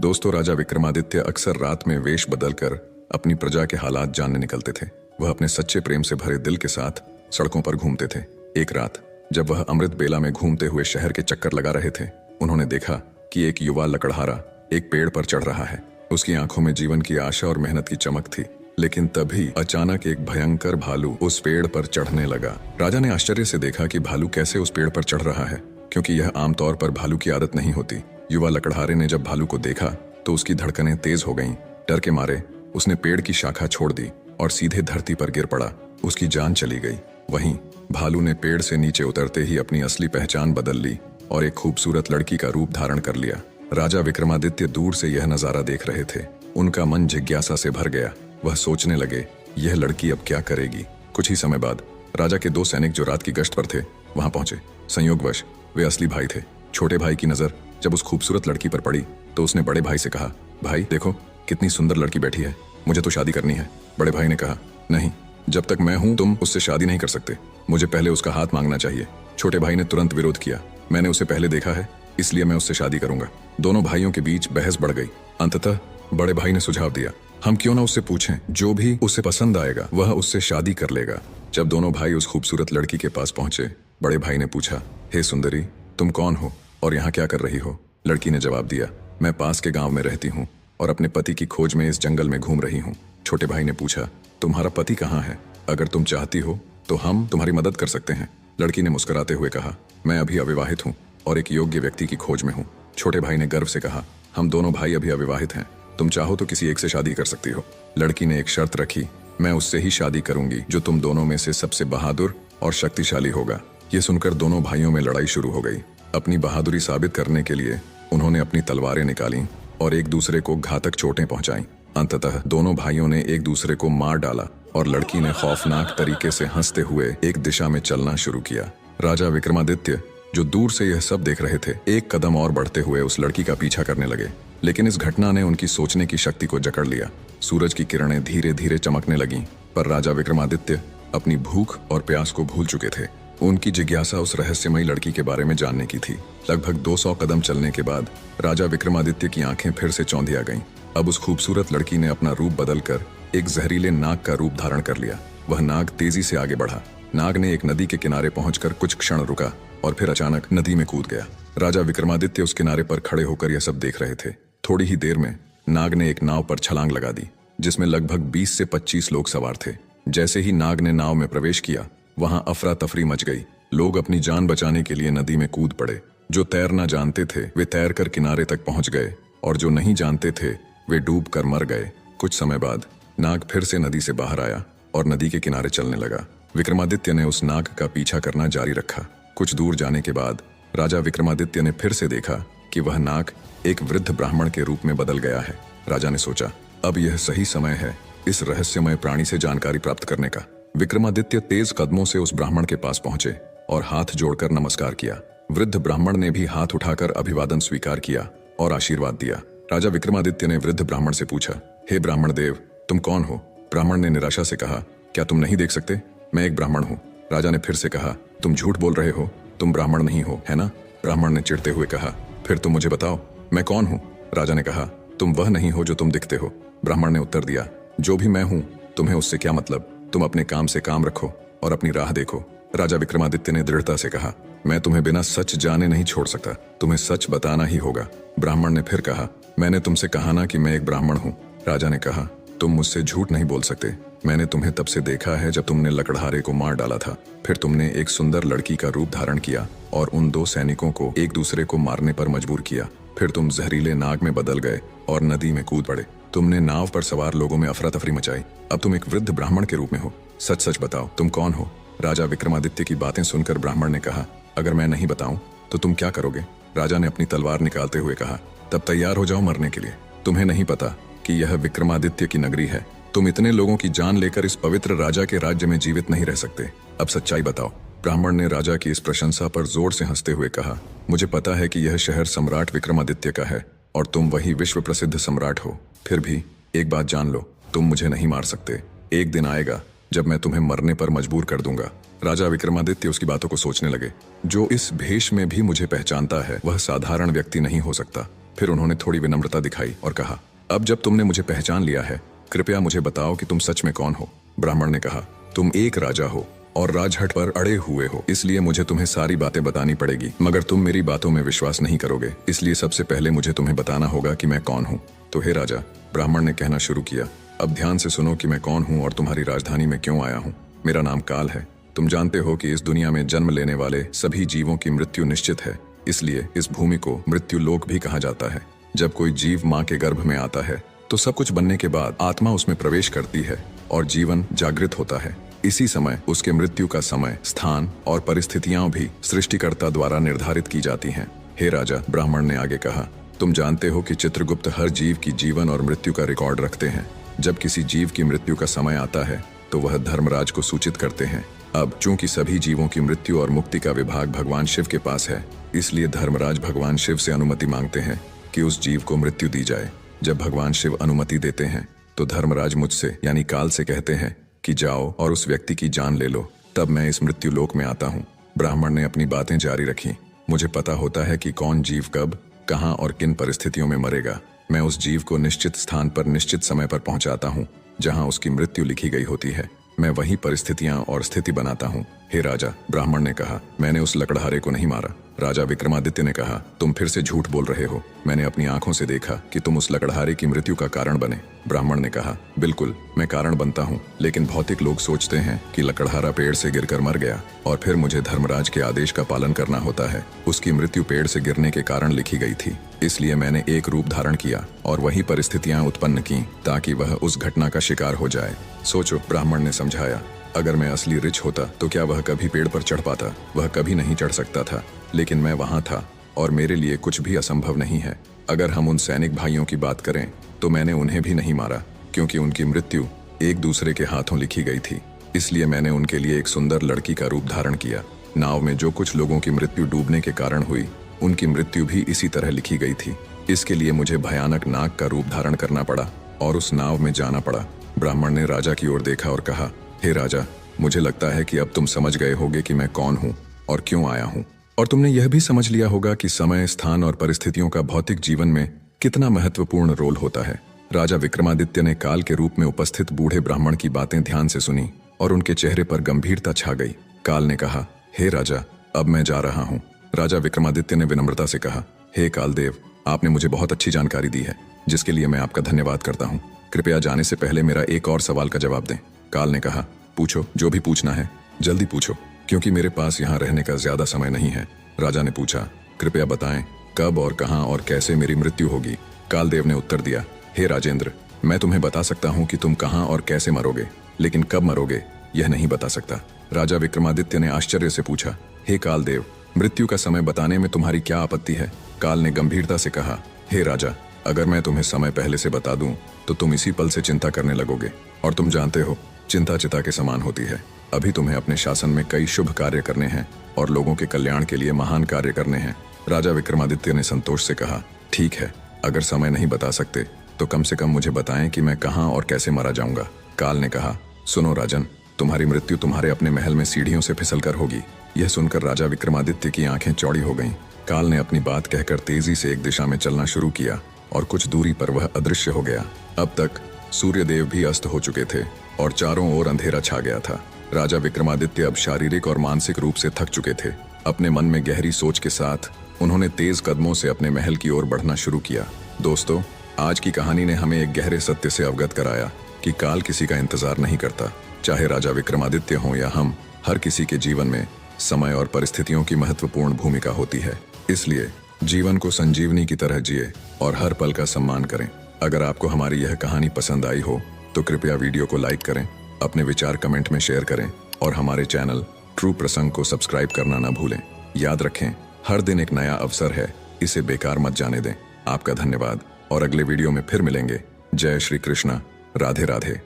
दोस्तों, राजा विक्रमादित्य अक्सर रात में वेश बदलकर अपनी प्रजा के हालात जानने निकलते थे। वह अपने सच्चे प्रेम से भरे दिल के साथ सड़कों पर घूमते थे। एक रात जब वह अमृत बेला में घूमते हुए शहर के चक्कर लगा रहे थे, उन्होंने देखा कि एक युवा लकड़हारा एक पेड़ पर चढ़ रहा है। उसकी आंखों में जीवन की आशा और मेहनत की चमक थी। लेकिन तभी अचानक एक भयंकर भालू उस पेड़ पर चढ़ने लगा। राजा ने आश्चर्य से देखा कि भालू कैसे उस पेड़ पर चढ़ रहा है, क्योंकि यह आमतौर पर भालू की आदत नहीं होती। युवा लकड़हारे ने जब भालू को देखा तो उसकी धड़कनें तेज हो गईं। डर के मारे उसने पेड़ की शाखा छोड़ दी और सीधे धरती पर गिर पड़ा। उसकी जान चली गई। वहीं भालू ने पेड़ से नीचे उतरते ही अपनी असली पहचान बदल ली और एक खूबसूरत लड़की का रूप धारण कर लिया। राजा विक्रमादित्य दूर से यह नजारा देख रहे थे। उनका मन जिज्ञासा से भर गया। वह सोचने लगे, यह लड़की अब क्या करेगी। कुछ ही समय बाद राजा के दो सैनिक जो रात की गश्त पर थे वहां पहुंचे। संयोगवश वे असली भाई थे। छोटे भाई की नजर जब उस खूबसूरत लड़की पर पड़ी तो उसने बड़े भाई से कहा, भाई देखो कितनी सुंदर लड़की बैठी है, मुझे तो शादी करनी है। बड़े भाई ने कहा, नहीं, जब तक मैं हूं तुम उससे शादी नहीं कर सकते, मुझे पहले उसका हाथ मांगना चाहिए। छोटे भाई ने तुरंत विरोध किया, मैंने उसे पहले देखा है, इसलिए मैं उससे शादी करूंगा। दोनों भाइयों के बीच बहस बढ़ गई। अंततः बड़े भाई ने सुझाव दिया, हम क्यों ना उससे पूछें, जो भी उसे पसंद आएगा वह उससे शादी कर लेगा। जब दोनों भाई उस खूबसूरत लड़की के पास पहुंचे, बड़े भाई ने पूछा, हे सुंदरी, तुम कौन हो और यहाँ क्या कर रही हो। लड़की ने जवाब दिया, मैं पास के गांव में रहती हूँ और अपने पति की खोज में इस जंगल में घूम रही हूँ। छोटे भाई ने पूछा, तुम्हारा पति कहाँ है, अगर तुम चाहती हो तो हम तुम्हारी मदद कर सकते हैं। लड़की ने मुस्कुराते हुए कहा, मैं अभी अविवाहित हूँ और एक योग्य व्यक्ति की खोज में हूँ। छोटे भाई ने गर्व से कहा, हम दोनों भाई अभी अविवाहित हैं, तुम चाहो तो किसी एक से शादी कर सकती हो। लड़की ने एक शर्त रखी, मैं उससे ही शादी करूंगी जो तुम दोनों में से सबसे बहादुर और शक्तिशाली होगा। ये सुनकर दोनों भाइयों में लड़ाई शुरू हो गई। अपनी बहादुरी साबित करने के लिए उन्होंने अपनी तलवारें निकाली और एक दूसरे को घातक चोटें पहुंचाईं। अंततः दोनों भाइयों ने एक दूसरे को मार डाला और लड़की ने खौफनाक तरीके से हंसते हुए एक दिशा में चलना शुरू किया। राजा विक्रमादित्य जो दूर से यह सब देख रहे थे, एक कदम और बढ़ते हुए उस लड़की का पीछा करने लगे। लेकिन इस घटना ने उनकी सोचने की शक्ति को जकड़ लिया। सूरज की किरणें धीरे धीरे चमकने लगीं, पर राजा विक्रमादित्य अपनी भूख और प्यास को भूल चुके थे। उनकी जिज्ञासा उस रहस्यमयी लड़की के बारे में जानने की थी। लगभग 200 कदम चलने के बाद राजा विक्रमादित्य की आंखें फिर से चौंधिया गईं। अब उस खूबसूरत लड़की ने अपना रूप बदलकर एक जहरीले नाग का रूप धारण कर लिया। वह नाग तेजी से आगे बढ़ा। नाग ने एक नदी के किनारे पहुंचकर कुछ क्षण रुका और फिर अचानक नदी में कूद गया। राजा विक्रमादित्य उस किनारे पर खड़े होकर यह सब देख रहे थे। थोड़ी ही देर में नाग ने एक नाव पर छलांग लगा दी, जिसमें लगभग 20 से 25 लोग सवार थे। जैसे ही नाग ने नाव में प्रवेश किया, वहां अफरा तफरी मच गई। लोग अपनी जान बचाने के लिए नदी में कूद पड़े। जो तैरना जानते थे वे तैरकर किनारे तक पहुंच गए और जो नहीं जानते थे वे डूब कर मर गए। कुछ समय बाद नाग फिर से नदी से बाहर आया और नदी के किनारे चलने लगा। विक्रमादित्य ने उस नाग का पीछा करना जारी रखा। कुछ दूर जाने के बाद राजा विक्रमादित्य ने फिर से देखा कि वह नाग एक वृद्ध ब्राह्मण के रूप में बदल गया है। राजा ने सोचा, अब यह सही समय है इस रहस्यमय प्राणी से जानकारी प्राप्त करने का। विक्रमादित्य तेज कदमों से उस ब्राह्मण के पास पहुंचे और हाथ जोड़कर नमस्कार किया। वृद्ध ब्राह्मण ने भी हाथ उठाकर अभिवादन स्वीकार किया और आशीर्वाद दिया। राजा विक्रमादित्य ने वृद्ध ब्राह्मण से पूछा, हे ब्राह्मण देव, तुम कौन हो। ब्राह्मण ने निराशा से कहा, क्या तुम नहीं देख सकते, मैं एक ब्राह्मण हूँ। राजा ने फिर से कहा, तुम झूठ बोल रहे हो, तुम ब्राह्मण नहीं हो, है ना। ब्राह्मण ने चिढ़ते हुए कहा, फिर तुम मुझे बताओ मैं कौन हूँ। राजा ने कहा, तुम वह नहीं हो जो तुम दिखते हो। ब्राह्मण ने उत्तर दिया, जो भी मैं हूँ तुम्हें उससे क्या मतलब, तुम अपने काम से काम रखो और अपनी राह देखो। राजा विक्रमादित्य ने दृढ़ता से कहा, मैं तुम्हें बिना सच जाने नहीं छोड़ सकता, तुम्हें सच बताना ही होगा। ब्राह्मण ने फिर कहा, मैंने तुमसे कहा ना कि मैं एक ब्राह्मण हूँ। राजा ने कहा, तुम मुझसे झूठ नहीं बोल सकते, मैंने तुम्हें तब से देखा है जब तुमने लकड़हारे को मार डाला था। फिर तुमने एक सुंदर लड़की का रूप धारण किया और उन दो सैनिकों को एक दूसरे को मारने पर मजबूर किया। फिर तुम जहरीले नाग में बदल गए और नदी में कूद पड़े। तुमने नाव पर सवार लोगों में अफरा तफरी मचाई। अब तुम एक वृद्ध ब्राह्मण के रूप में हो। सच सच बताओ, तुम कौन हो। राजा विक्रमादित्य की बातें सुनकर ब्राह्मण ने कहा, अगर मैं नहीं बताऊं तो तुम क्या करोगे। राजा ने अपनी तलवार निकालते हुए कहा, तब तैयार हो जाओ मरने के लिए। तुम्हें नहीं पता कि यह विक्रमादित्य की नगरी है। तुम इतने लोगों की जान लेकर इस पवित्र राजा के राज्य में जीवित नहीं रह सकते। अब सच्चाई बताओ। ब्राह्मण ने राजा की इस प्रशंसा पर जोर से हंसते हुए कहा, मुझे पता है कि यह शहर सम्राट विक्रमादित्य का है और तुम वही विश्व प्रसिद्ध सम्राट हो। फिर भी एक बात जान लो, तुम मुझे नहीं मार सकते। एक दिन आएगा जब मैं तुम्हें मरने पर मजबूर कर दूंगा। राजा विक्रमादित्य उसकी बातों को सोचने लगे। जो इस भेष में भी मुझे पहचानता है वह साधारण व्यक्ति नहीं हो सकता। फिर उन्होंने थोड़ी विनम्रता दिखाई और कहा, अब जब तुमने मुझे पहचान लिया है, कृपया मुझे बताओ कि तुम सच में कौन हो। ब्राह्मण ने कहा, तुम एक राजा हो और राजहट पर अड़े हुए हो, इसलिए मुझे तुम्हें सारी बातें बतानी पड़ेगी, मगर तुम मेरी बातों में विश्वास नहीं करोगे, इसलिए सबसे पहले मुझे तुम्हें बताना होगा कि मैं कौन हूँ। तो हे राजा, ब्राह्मण ने कहना शुरू किया, अब ध्यान से सुनो कि मैं कौन हूँ और तुम्हारी राजधानी में क्यों आया हूँ। मेरा नाम काल है। तुम जानते हो कि इस दुनिया में जन्म लेने वाले सभी जीवों की मृत्यु निश्चित है, इसलिए इस भूमि को मृत्यु लोक भी कहा जाता है। जब कोई जीव माँ के गर्भ में आता है तो सब कुछ बनने के बाद आत्मा उसमें प्रवेश करती है और जीवन जागृत होता है। इसी समय उसके मृत्यु का समय, स्थान और परिस्थितियां भी सृष्टिकर्ता द्वारा निर्धारित की जाती हैं। हे राजा, ब्राह्मण ने आगे कहा, तुम जानते हो कि चित्रगुप्त हर जीव की जीवन और मृत्यु का रिकॉर्ड रखते हैं। जब किसी जीव की मृत्यु का समय आता है तो वह धर्मराज को सूचित करते हैं। अब चूंकि सभी जीवों की मृत्यु और मुक्ति का विभाग भगवान शिव के पास है, इसलिए धर्मराज भगवान शिव से अनुमति मांगते हैं कि उस जीव को मृत्यु दी जाए। जब भगवान शिव अनुमति देते हैं तो धर्मराज मुझसे यानी काल से कहते हैं कि जाओ और उस व्यक्ति की जान ले लो, तब मैं इस मृत्यु लोक में आता हूँ। ब्राह्मण ने अपनी बातें जारी रखी, मुझे पता होता है कि कौन जीव कब, कहाँ और किन परिस्थितियों में मरेगा। मैं उस जीव को निश्चित स्थान पर निश्चित समय पर पहुंचाता हूँ जहाँ उसकी मृत्यु लिखी गई होती है। मैं वही परिस्थितियां और स्थिति बनाता हूँ। हे राजा, ब्राह्मण ने कहा, मैंने उस लकड़हारे को नहीं मारा। राजा विक्रमादित्य ने कहा, तुम फिर से झूठ बोल रहे हो। मैंने अपनी आंखों से देखा कि तुम उस लकड़हारे की मृत्यु का कारण बने। ब्राह्मण ने कहा, बिल्कुल, मैं कारण बनता हूँ, लेकिन भौतिक लोग सोचते हैं कि लकड़हारा पेड़ से गिरकर मर गया और फिर मुझे धर्मराज के आदेश का पालन करना होता है। उसकी मृत्यु पेड़ से गिरने के कारण लिखी गई थी, इसलिए मैंने एक रूप धारण किया और वही परिस्थितियां उत्पन्न की ताकि वह उस घटना का शिकार हो जाए। सोचो, ब्राह्मण ने समझाया, अगर मैं असली रिच होता तो क्या वह कभी पेड़ पर चढ़ पाता? वह कभी नहीं चढ़ सकता था, लेकिन मैं वहां था और मेरे लिए कुछ भी असंभव नहीं है। अगर हम उन सैनिक भाइयों की बात करें तो मैंने उन्हें भी नहीं मारा, क्योंकि उनकी मृत्यु एक दूसरे के हाथों लिखी गई थी। इसलिए मैंने उनके लिए एक सुंदर लड़की का रूप धारण किया। नाव में जो कुछ लोगों की मृत्यु डूबने के कारण हुई, उनकी मृत्यु भी इसी तरह लिखी गई थी। इसके लिए मुझे भयानक नाग का रूप धारण करना पड़ा और उस नाव में जाना पड़ा। ब्राह्मण ने राजा की ओर देखा और कहा, हे राजा, मुझे लगता है कि अब तुम समझ गए होगे कि मैं कौन हूँ और क्यों आया हूँ, और तुमने यह भी समझ लिया होगा कि समय, स्थान और परिस्थितियों का भौतिक जीवन में कितना महत्वपूर्ण रोल होता है। राजा विक्रमादित्य ने काल के रूप में उपस्थित बूढ़े ब्राह्मण की बातें ध्यान से सुनी और उनके चेहरे पर गंभीरता छा गई। काल ने कहा, हे राजा, अब मैं जा रहा हूँ। राजा विक्रमादित्य ने विनम्रता से कहा, हे कालदेव, आपने मुझे बहुत अच्छी जानकारी दी है, जिसके लिए मैं आपका धन्यवाद करता हूँ। कृपया जाने से पहले मेरा एक और सवाल का जवाब दें। काल ने कहा, पूछो, जो भी पूछना है जल्दी पूछो, क्योंकि मेरे पास यहाँ रहने का ज्यादा समय नहीं है। राजा ने पूछा, कृपया बताएं कब और कहाँ और कैसे मेरी मृत्यु होगी। कालदेव ने उत्तर दिया, हे राजेंद्र, मैं तुम्हें बता सकता हूँ कि तुम कहाँ और कैसे मरोगे, लेकिन कब मरोगे यह नहीं बता सकता। राजा विक्रमादित्य ने आश्चर्य से पूछा, हे कालदेव, मृत्यु का समय बताने में तुम्हारी क्या आपत्ति है? काल ने गंभीरता से कहा, हे राजा, अगर मैं तुम्हें समय पहले से बता दूं तो तुम इसी पल से चिंता करने लगोगे, और तुम जानते हो चिंता चिता के समान होती है। अभी तुम्हें अपने शासन में कई शुभ कार्य करने हैं और लोगों के कल्याण के लिए महान कार्य करने हैं। राजा विक्रमादित्य ने संतोष से कहा, ठीक है, अगर समय नहीं बता सकते तो कम से कम मुझे बताएं कि मैं कहाँ और कैसे मारा जाऊंगा। काल ने कहा, सुनो राजन, तुम्हारी मृत्यु तुम्हारे अपने महल में सीढ़ियों से फिसल कर होगी। यह सुनकर राजा विक्रमादित्य की आंखें चौड़ी हो गईं। काल ने अपनी बात कहकर तेजी से एक दिशा में चलना शुरू किया और कुछ दूरी पर वह अदृश्य हो गया। अब तक सूर्यदेव भी अस्त हो चुके थे और चारों ओर अंधेरा छा गया था। राजा विक्रमादित्य अब शारीरिक और मानसिक रूप से थक चुके थे। अपने मन में गहरी सोच के साथ उन्होंने तेज कदमों से अपने महल की ओर बढ़ना शुरू किया। दोस्तों, आज की कहानी ने हमें एक गहरे सत्य से अवगत कराया कि काल किसी का इंतजार नहीं करता। चाहे राजा विक्रमादित्य हों या हम, हर किसी के जीवन में समय और परिस्थितियों की महत्वपूर्ण भूमिका होती है। इसलिए जीवन को संजीवनी की तरह जिए और हर पल का सम्मान करें। अगर आपको हमारी यह कहानी पसंद आई हो तो कृपया वीडियो को लाइक करें, अपने विचार कमेंट में शेयर करें और हमारे चैनल ट्रू प्रसंग को सब्सक्राइब करना न भूलें। याद रखें, हर दिन एक नया अवसर है, इसे बेकार मत जाने दें। आपका धन्यवाद और अगले वीडियो में फिर मिलेंगे। जय श्री कृष्णा, राधे राधे।